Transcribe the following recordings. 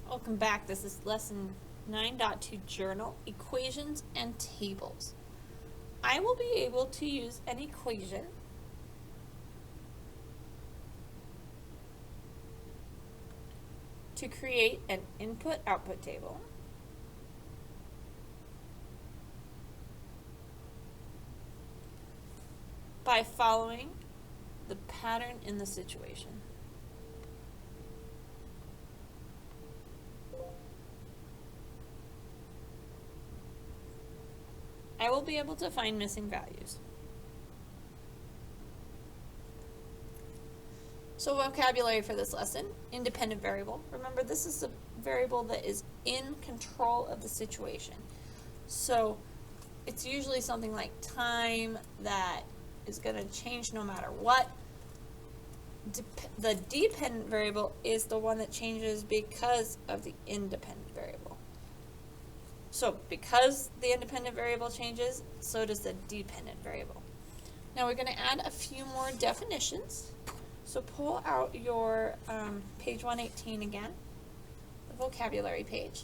Welcome back. This is lesson 9.2 Journal, Equations and Tables. I will be able to use an equation to create an input-output table by following the pattern in the situation. I will be able to find missing values. So vocabulary for this lesson: independent variable. Remember, this is a variable that is in control of the situation. So it's usually something like time that is going to change no matter what. The dependent variable is the one that changes because of the independent variable. So because the independent variable changes, so does the dependent variable. Now we're going to add a few more definitions. So pull out your page 118 again, the vocabulary page.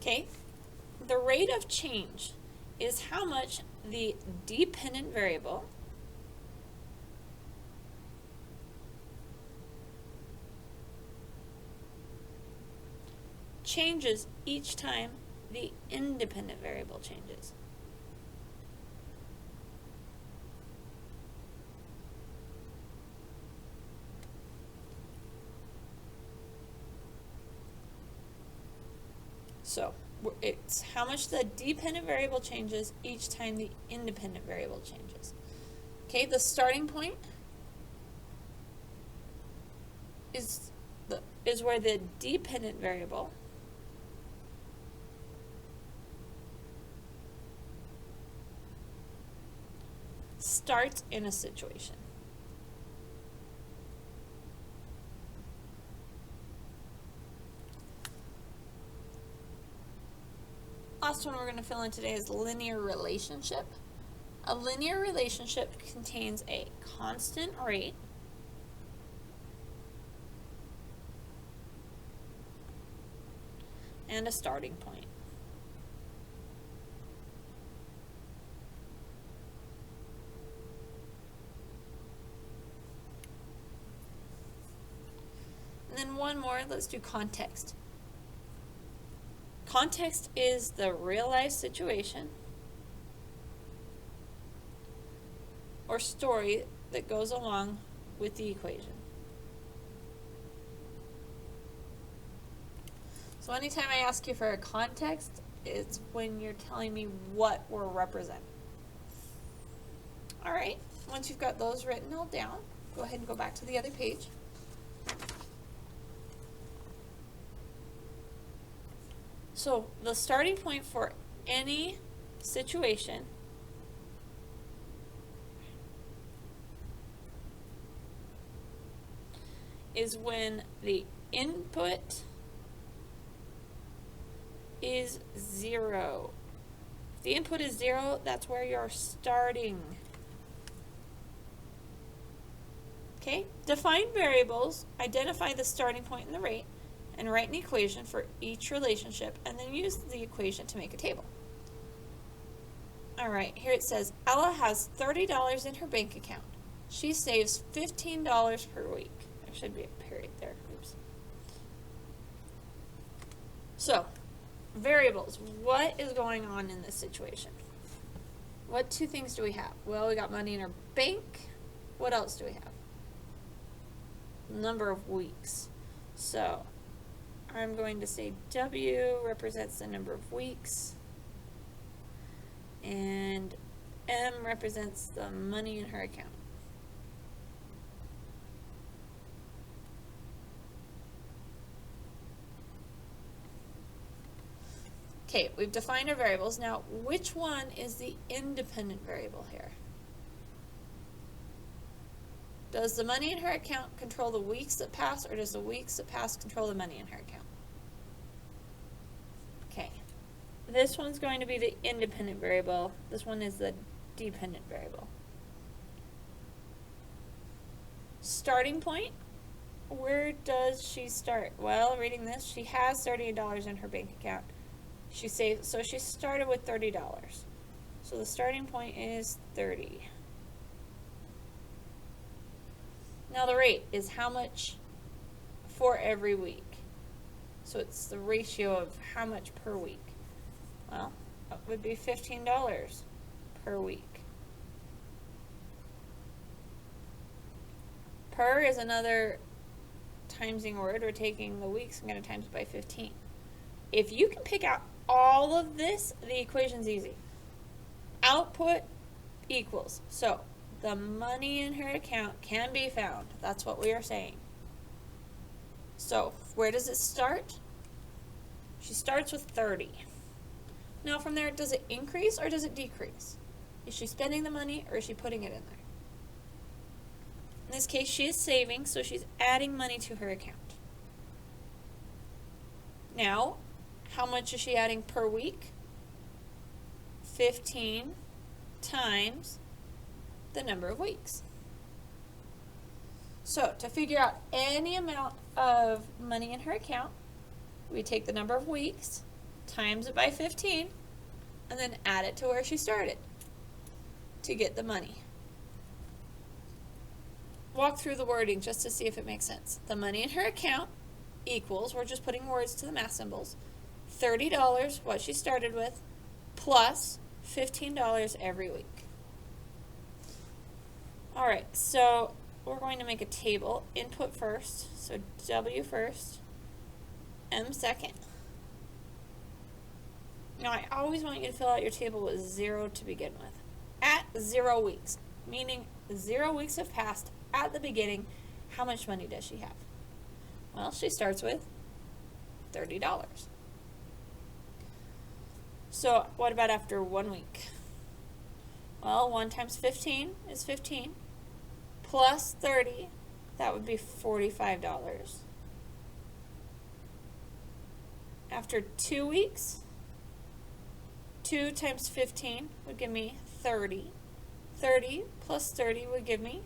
Okay, the rate of change is how much the dependent variable changes each time the independent variable changes. So it's how much the dependent variable changes each time the independent variable changes. Okay, the starting point is where the dependent variable starts in a situation. Last one we're going to fill in today is linear relationship. A linear relationship contains a constant rate and a starting point. And then one more, let's do context. Context is the real-life situation or story that goes along with the equation. So anytime I ask you for a context, it's when you're telling me what we're representing. All right, once you've got those written all down, go ahead and go back to the other page. So the starting point for any situation is when the input is 0. If the input is 0, that's where you're starting. Okay, define variables, identify the starting point and the rate, and write an equation for each relationship, and then use the equation to make a table. All right, here it says, Ella has $30 in her bank account. She saves $15 per week. There should be a period there. Oops. So, variables. What is going on in this situation? What two things do we have? Well, we got money in our bank. What else do we have? Number of weeks. So, I'm going to say W represents the number of weeks, and M represents the money in her account. Okay, we've defined our variables. Now, which one is the independent variable here? Does the money in her account control the weeks that pass, or does the weeks that pass control the money in her account? Okay, this one's going to be the independent variable. This one is the dependent variable. Starting point where does she start? Well, reading this, she has $30 in her bank account. She saved, so she started with $30. So the starting point is 30. Now the rate is how much for every week. So it's the ratio of how much per week. Well, that would be $15 per week. Per is another timesing word. We're taking the weeks and going to times it by 15. If you can pick out all of this, the equation's easy. Output equals. So the money in her account can be found. That's what we are saying. So where does it start? She starts with 30. Now from there, does it increase or does it decrease? Is she spending the money or is she putting it in there? In this case, she is saving, so she's adding money to her account. Now, how much is she adding per week? 15 times the number of weeks. So, to figure out any amount of money in her account, we take the number of weeks, times it by 15, and then add it to where she started to get the money. Walk through the wording just to see if it makes sense. The money in her account equals, we're just putting words to the math symbols, $30, what she started with, plus $15 every week. All right, so we're going to make a table. Input first, so W first, M second. Now I always want you to fill out your table with 0 to begin with. At 0 weeks, meaning 0 weeks have passed at the beginning, how much money does she have? Well, she starts with $30. So what about after 1 week? Well, 1 times 15 is 15, plus 30, that would be $45. After 2 weeks, 2 times 15 would give me 30. 30 plus 30 would give me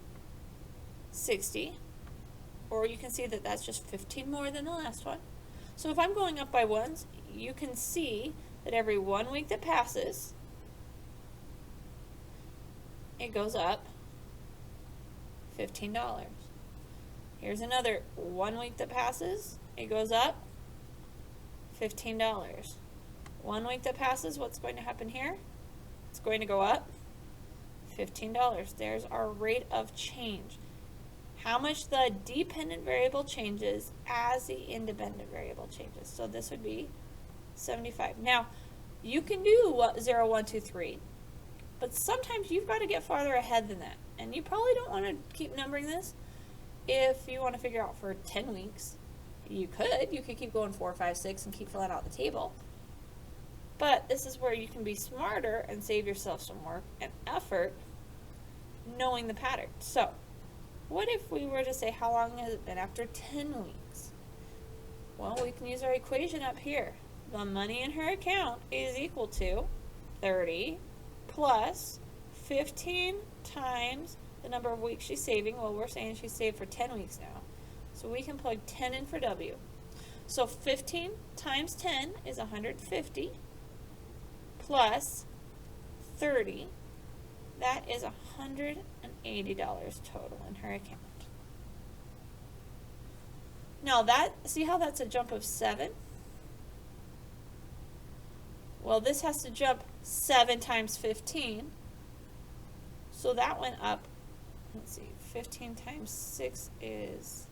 60. Or you can see that that's just 15 more than the last one. So if I'm going up by ones, you can see that every 1 week that passes, it goes up $15. Here's another 1 week that passes, it goes up $15. 1 week that passes, what's going to happen here? It's going to go up $15. There's our rate of change. How much the dependent variable changes as the independent variable changes. So this would be 75. Now, you can do 0, 1, 2, 3, but sometimes you've got to get farther ahead than that. And you probably don't want to keep numbering this. If you want to figure out for 10 weeks, you could. You could keep going 4, 5, 6 and keep filling out the table. But this is where you can be smarter and save yourself some work and effort knowing the pattern. So, what if we were to say how long has it been after 10 weeks? Well, we can use our equation up here. The money in her account is equal to 30 plus 15 times the number of weeks she's saving. Well, we're saying she's saved for 10 weeks now. So we can plug 10 in for W. So 15 times 10 is 150 plus 30. That is $180 total in her account. Now see how that's a jump of 7? Well, this has to jump 7 times 15. So that went up, let's see, 15 times 6 is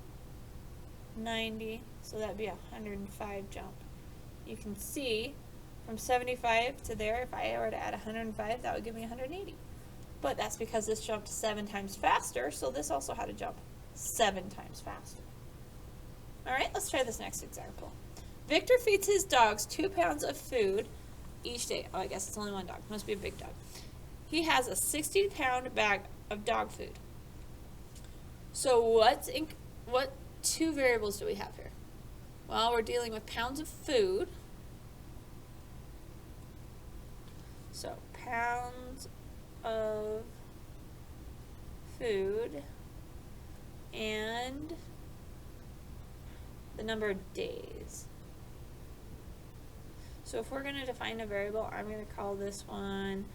90. So that'd be a 105 jump. You can see from 75 to there, if I were to add 105, that would give me 180. But that's because this jumped 7 times faster, so this also had to jump 7 times faster. All right, let's try this next example. Victor feeds his dogs 2 pounds of food each day. Oh, I guess it's only one dog. Must be a big dog. He has a 60-pound bag of dog food. So what 2 variables do we have here? Well, we're dealing with pounds of food. So pounds of food and the number of days. So if we're going to define a variable, I'm going to call this one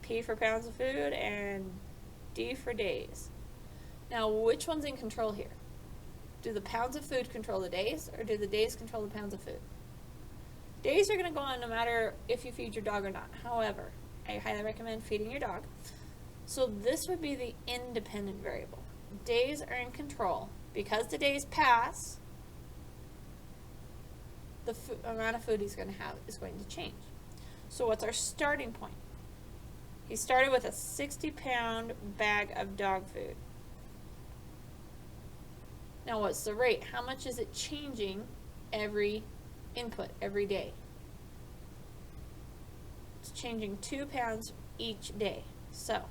P for pounds of food and D for days. Now, which one's in control here? Do the pounds of food control the days, or do the days control the pounds of food? Days are going to go on no matter if you feed your dog or not. However, I highly recommend feeding your dog. So this would be the independent variable. Days are in control. Because the days pass, the amount of food he's going to have is going to change. So what's our starting point? He started with a 60-pound bag of dog food. Now what's the rate? How much is it changing every input, every day? It's changing 2 pounds each day. So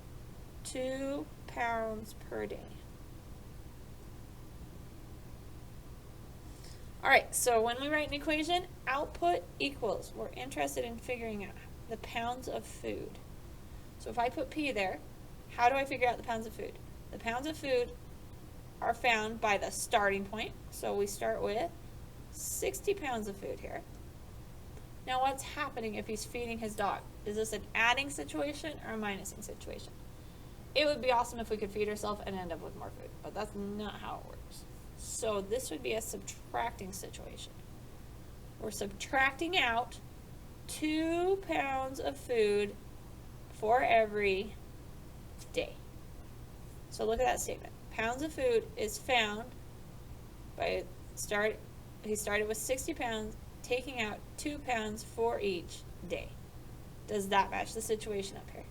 2 pounds per day. Alright, so when we write an equation, output equals, we're interested in figuring out the pounds of food. So if I put P there, how do I figure out the pounds of food? The pounds of food are found by the starting point. So we start with 60 pounds of food here. Now what's happening if he's feeding his dog? Is this an adding situation or a minusing situation? It would be awesome if we could feed ourselves and end up with more food, but that's not how it works. So this would be a subtracting situation. We're subtracting out 2 pounds of food for every day. So look at that statement. Pounds of food is found by he started with 60 pounds, taking out 2 pounds for each day. Does that match the situation up here?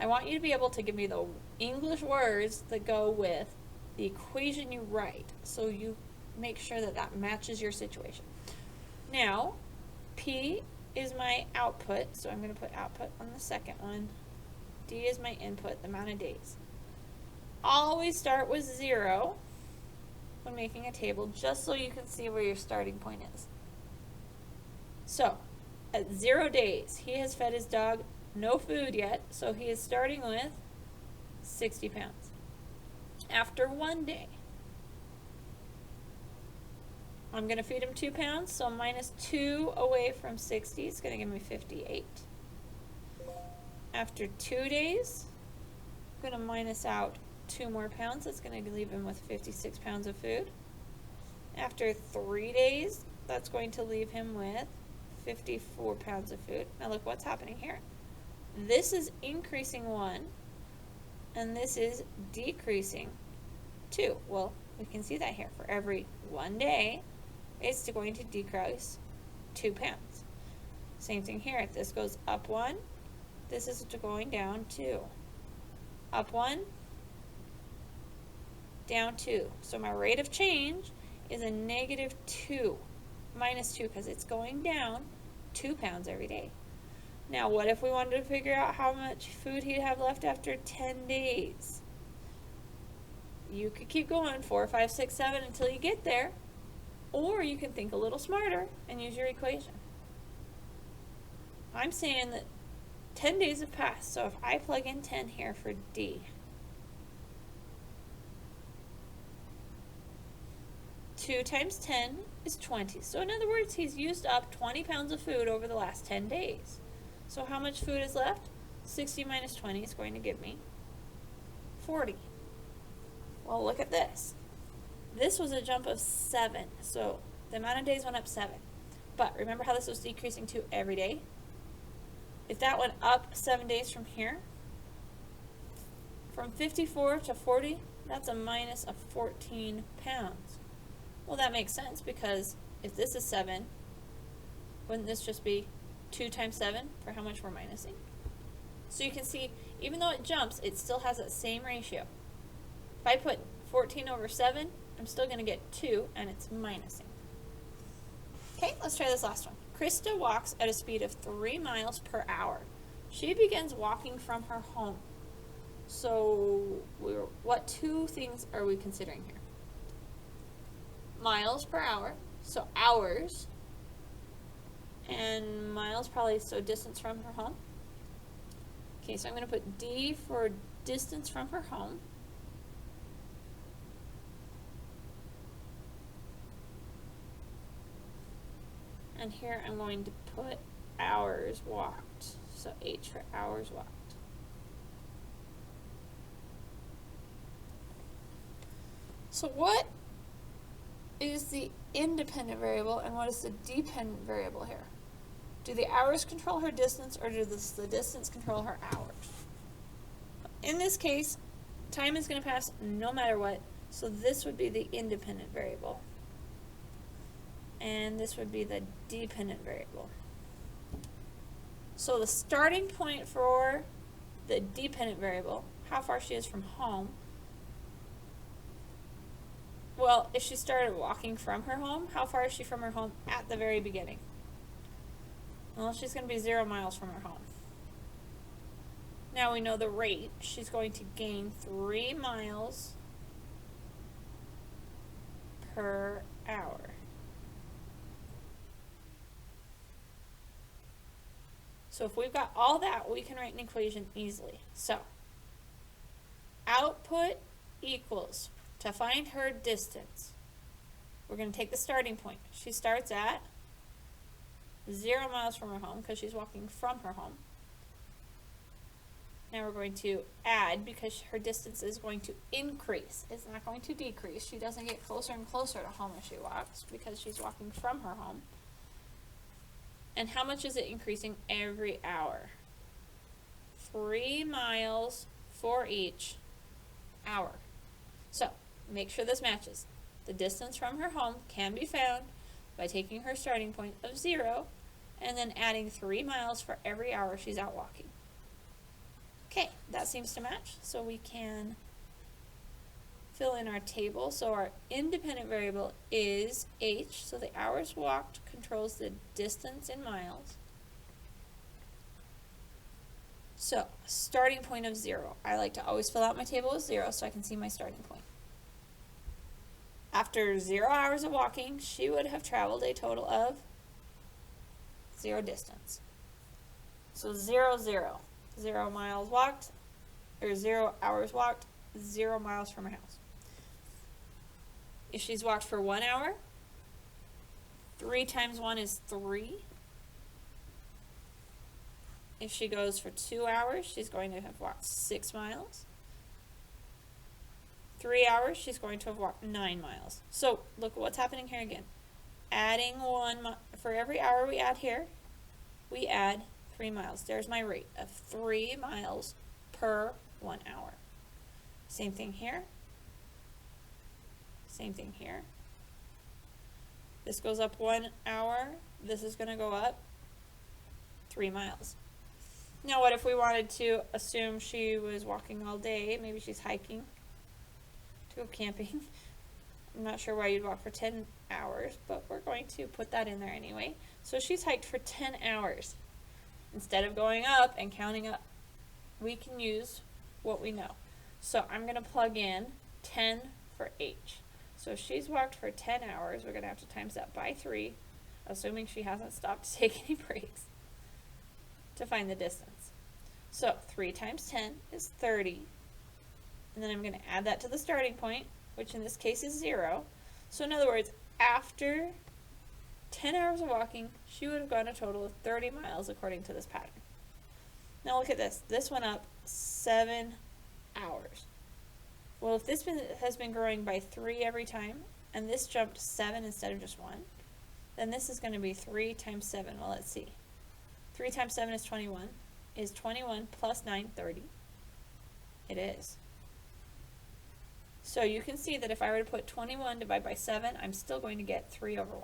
I want you to be able to give me the English words that go with the equation you write, so you make sure that that matches your situation. Now, P is my output, so I'm going to put output on the second one. D is my input, the amount of days. Always start with 0 when making a table, just so you can see where your starting point is. So, at 0 days, he has fed his dog no food yet, so he is starting with 60 pounds. After 1 day, I'm going to feed him 2 pounds, so minus 2 away from 60 is going to give me 58. After 2 days, I'm going to minus out 2 more pounds. That's going to leave him with 56 pounds of food. After 3 days, that's going to leave him with 54 pounds of food. Now look what's happening here. This is increasing 1, and this is decreasing 2. Well, we can see that here. For every 1 day, it's going to decrease 2 pounds. Same thing here. If this goes up 1, this is going down 2. Up 1, down 2. So my rate of change is a negative 2, minus 2, because it's going down 2 pounds every day. Now, what if we wanted to figure out how much food he'd have left after 10 days? You could keep going 4, 5, 6, 7 until you get there, or you can think a little smarter and use your equation. I'm saying that 10 days have passed, so if I plug in 10 here for D, 2 times 10 is 20. So in other words, he's used up 20 pounds of food over the last 10 days. So how much food is left? 60 minus 20 is going to give me 40. Well, look at this. This was a jump of 7. So the amount of days went up 7. But remember how this was decreasing 2 every day? If that went up 7 days from here, from 54 to 40, that's a minus of 14 pounds. Well, that makes sense, because if this is 7, wouldn't this just be 2 times 7 for how much we're minusing? So you can see, even though it jumps, it still has that same ratio. If I put 14 over 7, I'm still going to get 2, and it's minusing. Okay, let's try this last one. Krista walks at a speed of 3 miles per hour. She begins walking from her home. So what 2 things are we considering here? Miles per hour, so hours, and miles probably, so distance from her home. Okay, so I'm going to put D for distance from her home. And here I'm going to put hours walked. So H for hours walked. So what is the independent variable and what is the dependent variable here? Do the hours control her distance or does the distance control her hours? In this case, time is going to pass no matter what, so this would be the independent variable. And this would be the dependent variable. So the starting point for the dependent variable, how far she is from home, well, if she started walking from her home, how far is she from her home at the very beginning? Well, she's going to be 0 miles from her home. Now we know the rate. She's going to gain 3 miles per hour. So if we've got all that, we can write an equation easily. So output equals, to find her distance, we're going to take the starting point. She starts at 0 miles from her home because she's walking from her home. Now we're going to add because her distance is going to increase. It's not going to decrease. She doesn't get closer and closer to home as she walks because she's walking from her home. And how much is it increasing every hour? 3 miles for each hour. So make sure this matches. The distance from her home can be found by taking her starting point of 0 and then adding 3 miles for every hour she's out walking. Okay, that seems to match, so we can fill in our table. So our independent variable is H, so the hours walked controls the distance in miles. So, starting point of 0. I like to always fill out my table with 0 so I can see my starting point. After 0 hours of walking, she would have traveled a total of 0 distance. So 0, 0. 0 miles walked, or 0 hours walked, 0 miles from her house. If she's walked for 1 hour, 3 times 1 is 3. If she goes for 2 hours, she's going to have walked 6 miles. 3 hours, she's going to have walked 9 miles. So look at what's happening here again. Adding 1 for every hour we add here, we add 3 miles. There's my rate of 3 miles per 1 hour. Same thing here. Same thing here. This goes up 1 hour. This is going to go up 3 miles. Now what if we wanted to assume she was walking all day? Maybe she's hiking to go camping. I'm not sure why you'd walk for 10 hours, but we're going to put that in there anyway. So she's hiked for 10 hours. Instead of going up and counting up, we can use what we know. So I'm going to plug in 10 for H. So if she's walked for 10 hours, we're going to have to times that by 3, assuming she hasn't stopped to take any breaks, to find the distance. So 3 times 10 is 30. And then I'm going to add that to the starting point, which in this case is 0. So in other words, after 10 hours of walking, she would have gone a total of 30 miles according to this pattern. Now look at this. This went up 7 hours. Well, if this has been growing by 3 every time, and this jumped 7 instead of just 1, then this is going to be 3 times 7. Well, let's see. 3 times 7 is 21. Is 21 plus 9 30? It is. So you can see that if I were to put 21 divided by 7, I'm still going to get 3 over 1.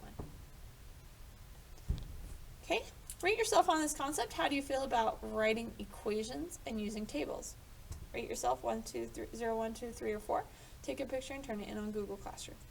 Okay, rate yourself on this concept. How do you feel about writing equations and using tables? Rate yourself 1, 2, 3, 0, 1, 2, 3, or 4. Take a picture and turn it in on Google Classroom.